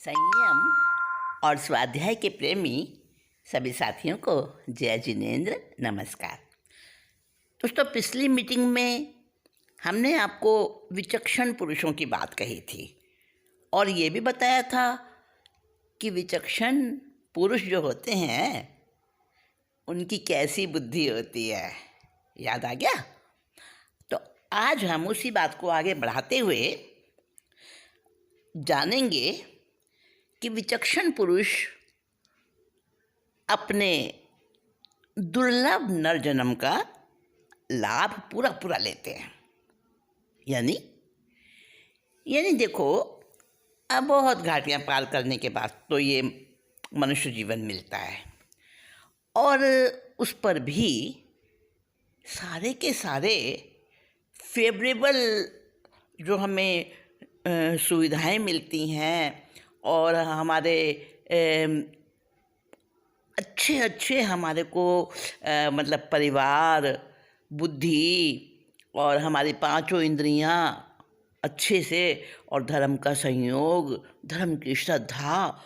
संयम और स्वाध्याय के प्रेमी सभी साथियों को जय जिनेन्द्र नमस्कार। दोस्तों, पिछली मीटिंग में हमने आपको विचक्षण पुरुषों की बात कही थी और ये भी बताया था कि विचक्षण पुरुष जो होते हैं उनकी कैसी बुद्धि होती है। याद आ गया? तो आज हम उसी बात को आगे बढ़ाते हुए जानेंगे कि विचक्षण पुरुष अपने दुर्लभ नर जन्म का लाभ पूरा पूरा लेते हैं। यानी देखो, अब बहुत घाटियाँ पार करने के बाद तो ये मनुष्य जीवन मिलता है और उस पर भी सारे के सारे फेवरेबल जो हमें सुविधाएं मिलती हैं और हमारे अच्छे हमारे को मतलब परिवार, बुद्धि और हमारी पांचों इंद्रियां अच्छे से और धर्म का संयोग, धर्म की श्रद्धा,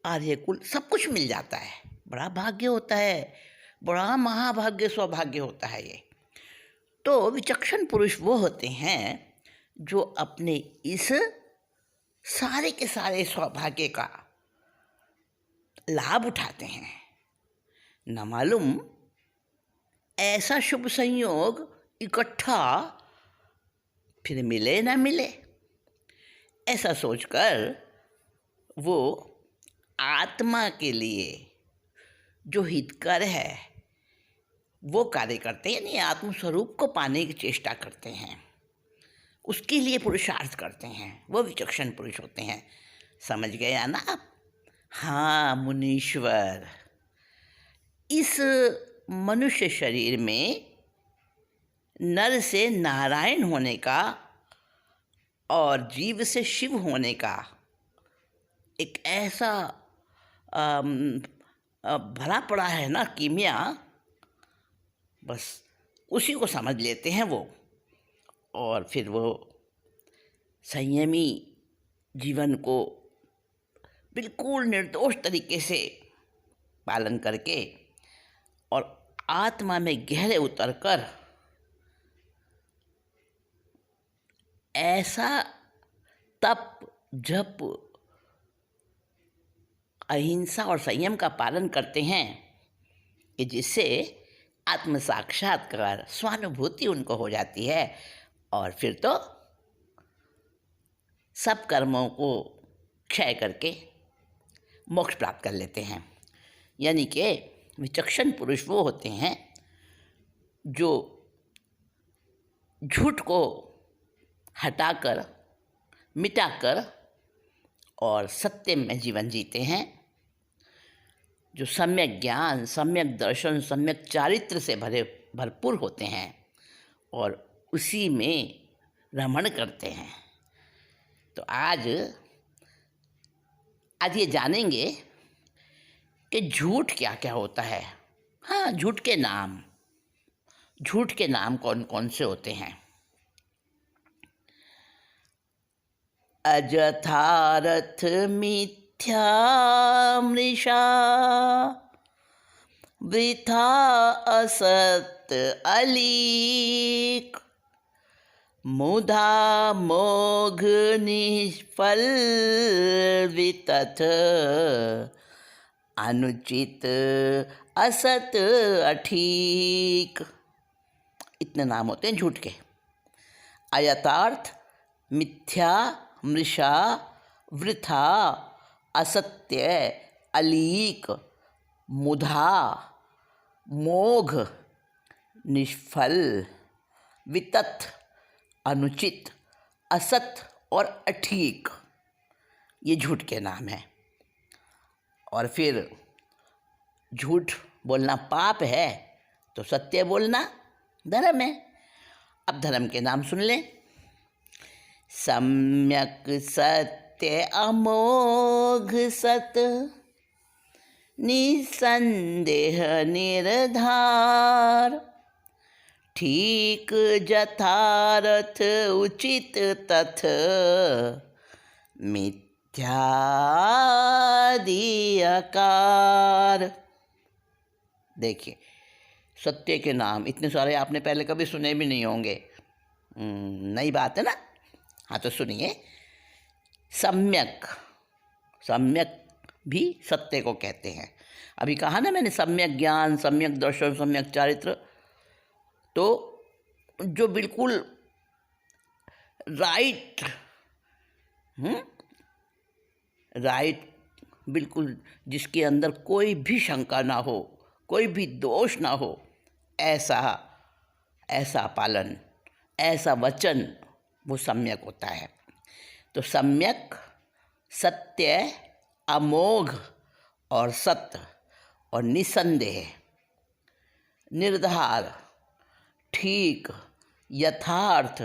आर्यकुल, सब कुछ मिल जाता है। बड़ा भाग्य होता है, बड़ा महाभाग्य सौभाग्य होता है ये। तो विचक्षण पुरुष वो होते हैं जो अपने इस सारे के सारे सौभाग्य का लाभ उठाते हैं। न मालूम ऐसा शुभ संयोग इकट्ठा फिर मिले ना मिले, ऐसा सोचकर वो आत्मा के लिए जो हितकर है वो कार्य करते हैं, यानी आत्मस्वरूप को पाने की चेष्टा करते हैं, उसके लिए पुरुषार्थ करते हैं। वो विचक्षण पुरुष होते हैं। समझ गए ना आप? हाँ मुनीश्वर, इस मनुष्य शरीर में नर से नारायण होने का और जीव से शिव होने का एक ऐसा भरा पड़ा है ना कीमिया, बस उसी को समझ लेते हैं वो, और फिर वो संयमी जीवन को बिल्कुल निर्दोष तरीके से पालन करके और आत्मा में गहरे उतरकर ऐसा तप, जप, अहिंसा और संयम का पालन करते हैं कि जिससे आत्म साक्षात्कार, स्वानुभूति उनको हो जाती है और फिर तो सब कर्मों को क्षय करके मोक्ष प्राप्त कर लेते हैं। यानी कि विचक्षण पुरुष वो होते हैं जो झूठ को हटाकर, मिटाकर और सत्य में जीवन जीते हैं, जो सम्यक ज्ञान, सम्यक दर्शन, सम्यक चारित्र से भरपूर होते हैं और उसी में रमण करते हैं। तो आज ये जानेंगे कि झूठ क्या क्या होता है। हाँ, झूठ के नाम कौन कौन से होते हैं? अजथारथ मिथ्या मृषा, वृथा असत अलीक, मुधा मोघ निष्फल वितथ, अनुचित असत अठीक। इतने नाम होते हैं झूठ के। अयथार्थ, मिथ्या, मृषा, वृथा, असत्य, अलीक, मुधा, मोघ, निष्फल, वितथ, अनुचित, असत और अठीक, ये झूठ के नाम हैं। और फिर झूठ बोलना पाप है तो सत्य बोलना धर्म है। अब धर्म के नाम सुन लें। सम्यक सत्य अमोघ सत, निसंदेह निर्धार, ठीक जथारथ उचित तथ, मिथ्या मिथ्यादि आकार। देखिए, सत्य के नाम इतने सारे आपने पहले कभी सुने भी नहीं होंगे। नई बात है ना। हाँ, तो सुनिए। सम्यक, सम्यक भी सत्य को कहते हैं। अभी कहा ना मैंने, सम्यक ज्ञान, सम्यक दर्शन, सम्यक चारित्र। तो जो बिल्कुल राइट, राइट, बिल्कुल जिसके अंदर कोई भी शंका ना हो, कोई भी दोष ना हो, ऐसा ऐसा पालन, ऐसा वचन, वो सम्यक होता है। तो सम्यक सत्य, अमोघ और सत्य और निसंदेह, निर्धार, ठीक, यथार्थ,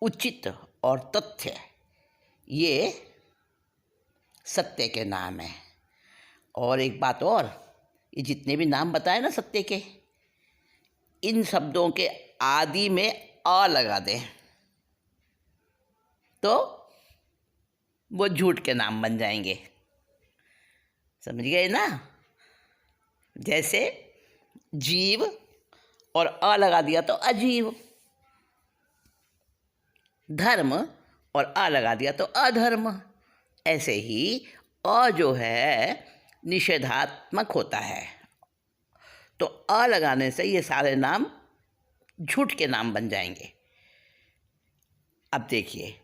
उचित और तथ्य, ये सत्य के नाम हैं। और एक बात और, ये जितने भी नाम बताए ना सत्य के, इन शब्दों के आदि में आ लगा दें तो वो झूठ के नाम बन जाएंगे। समझ गए ना। जैसे जीव और अ लगा दिया तो अजीव, धर्म और अ लगा दिया तो अधर्म। ऐसे ही अ जो है निषेधात्मक होता है, तो अ लगाने से ये सारे नाम झूठ के नाम बन जाएंगे। अब देखिए,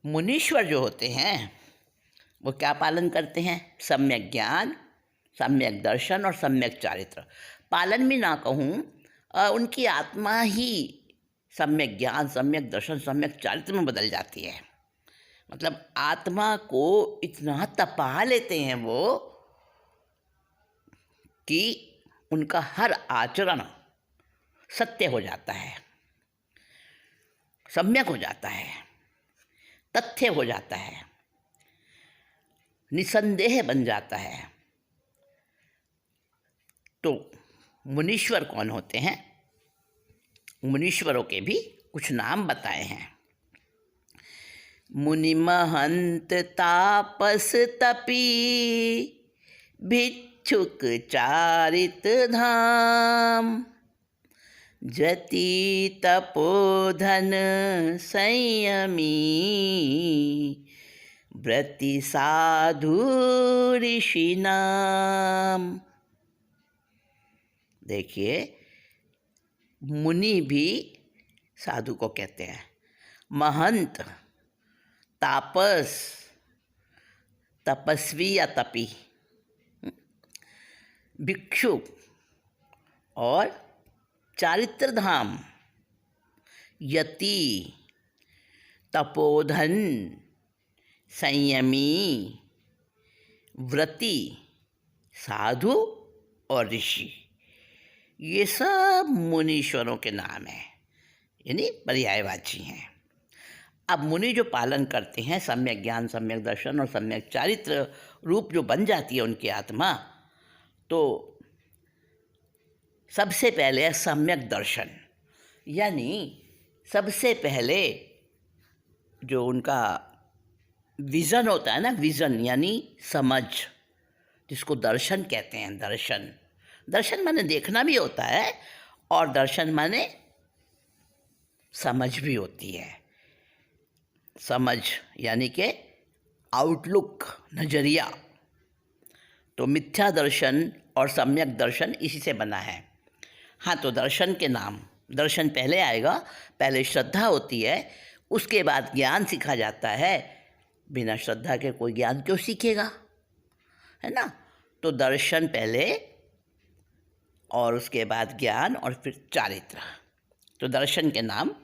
मुनीश्वर जो होते हैं वो क्या पालन करते हैं? सम्यक ज्ञान, सम्यक दर्शन और सम्यक चारित्र। पालन भी ना कहूँ, उनकी आत्मा ही सम्यक ज्ञान, सम्यक दर्शन, सम्यक चारित्र में बदल जाती है। मतलब आत्मा को इतना तपा लेते हैं वो कि उनका हर आचरण सत्य हो जाता है, सम्यक हो जाता है, तथ्य हो जाता है, निसंदेह बन जाता है। तो मुनीश्वर कौन होते हैं? मुनीश्वरों के भी कुछ नाम बताए हैं। मुनि महंत तापस तपी, भिक्षुक चारित धाम, जति तपोधन संयमी, व्रति साधु ऋषि नाम। देखिए, मुनि भी साधु को कहते हैं, महंत, तापस, तपस्वी या तपी, भिक्षु और चारित्र धाम, यति, तपोधन, संयमी, व्रति, साधु और ऋषि, ये सब मुनीश्वरों के नाम हैं, यानी पर्यायवाची हैं। अब मुनि जो पालन करते हैं सम्यक ज्ञान, सम्यक दर्शन और सम्यक चारित्र रूप जो बन जाती है उनकी आत्मा, तो सबसे पहले है सम्यक दर्शन, यानी सबसे पहले जो उनका विज़न होता है ना, विज़न यानी समझ, जिसको दर्शन कहते हैं। दर्शन, दर्शन माने देखना भी होता है और दर्शन माने समझ भी होती है। समझ यानी कि आउटलुक, नज़रिया। तो मिथ्या दर्शन और सम्यक दर्शन इसी से बना है। हाँ, तो दर्शन के नाम, दर्शन पहले आएगा, पहले श्रद्धा होती है, उसके बाद ज्ञान सीखा जाता है। बिना श्रद्धा के कोई ज्ञान क्यों सीखेगा, है ना। तो दर्शन पहले और उसके बाद ज्ञान और फिर चारित्र। तो दर्शन के नाम,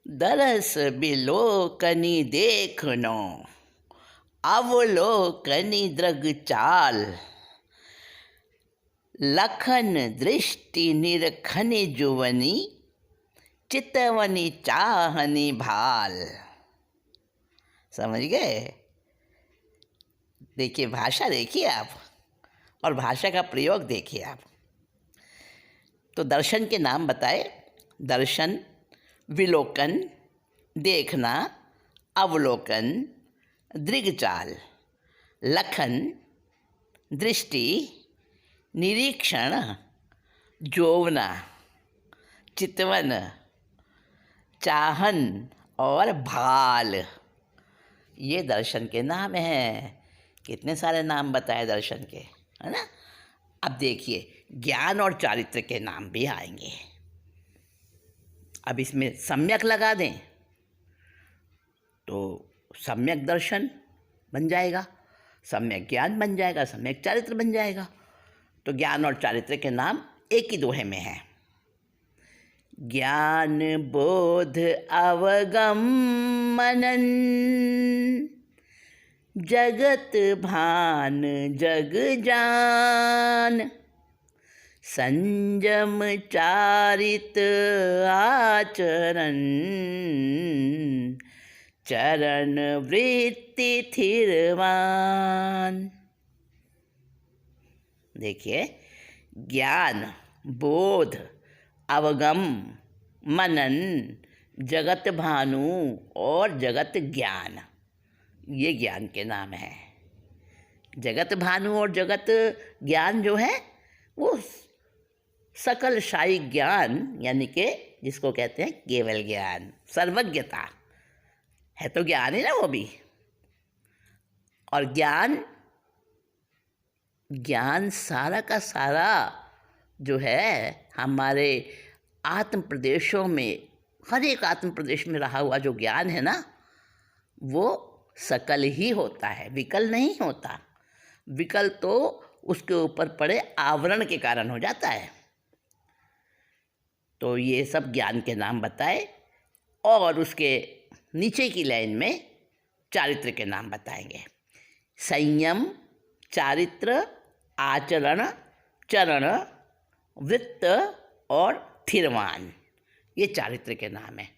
दरस बिलोकनी देखनो, अवलोकनी दृग चाल, लखन दृष्टि निरखनी जुवनी, चितवनी चाहनी भाल। समझ गए। देखिए, भाषा देखिए आप और भाषा का प्रयोग देखिए आप। तो दर्शन के नाम बताए, दर्शन, विलोकन, देखना, अवलोकन, दृग्चाल, लखन, दृष्टि, निरीक्षण, जोवना, चितवन, चाहन और भाल, ये दर्शन के नाम हैं। कितने सारे नाम बताए दर्शन के, है ना। अब देखिए ज्ञान और चारित्र के नाम भी आएंगे। अब इसमें सम्यक लगा दें तो सम्यक दर्शन बन जाएगा, सम्यक ज्ञान बन जाएगा, सम्यक चारित्र बन जाएगा। तो ज्ञान और चारित्र के नाम एक ही दोहे में हैं। ज्ञान बोध अवगम मनन, जगत भान जग जान, संयम चारित आचरण, चरण वृत्ति थिरवान। देखिए ज्ञान, बोध, अवगम, मनन, जगत भानु और जगत ज्ञान, ये ज्ञान के नाम हैं। जगत भानु और जगत ज्ञान जो है वो सकल शाही ज्ञान, यानी कि जिसको कहते हैं केवल ज्ञान, सर्वज्ञता है, तो ज्ञान है ना वो भी। और ज्ञान सारा का सारा जो है हमारे आत्म प्रदेशों में, हर एक आत्म प्रदेश में रहा हुआ जो ज्ञान है ना, वो सकल ही होता है, विकल नहीं होता। विकल तो उसके ऊपर पड़े आवरण के कारण हो जाता है। तो ये सब ज्ञान के नाम बताए और उसके नीचे की लाइन में चारित्र के नाम बताएंगे। संयम, चारित्र, आचरण, चरण, वृत्त और थिरवान, ये चारित्र के नाम हैं।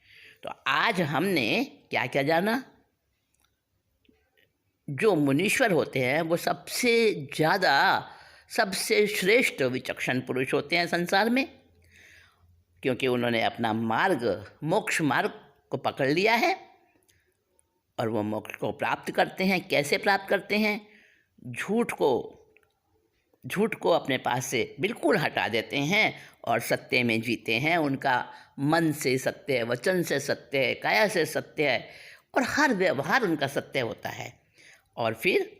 तो आज हमने क्या क्या जाना? जो मुनीश्वर होते हैं वो सबसे ज़्यादा, सबसे श्रेष्ठ विचक्षण पुरुष होते हैं संसार में, क्योंकि उन्होंने अपना मार्ग, मोक्ष मार्ग को पकड़ लिया है और वो मोक्ष को प्राप्त करते हैं। कैसे प्राप्त करते हैं? झूठ को अपने पास से बिल्कुल हटा देते हैं और सत्य में जीते हैं। उनका मन से सत्य है, वचन से सत्य है, काया से सत्य है और हर व्यवहार उनका सत्य होता है। और फिर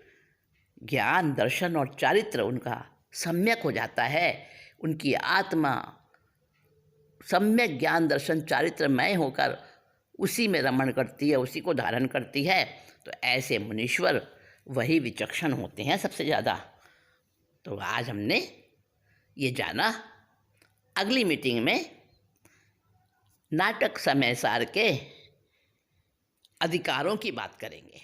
ज्ञान, दर्शन और चारित्र उनका सम्यक हो जाता है। उनकी आत्मा सम्यक ज्ञान, दर्शन, चारित्रमय होकर उसी में रमण करती है, उसी को धारण करती है। तो ऐसे मुनीश्वर वही विचक्षण होते हैं सबसे ज़्यादा। तो आज हमने ये जाना। अगली मीटिंग में नाटक समय सार के अधिकारों की बात करेंगे।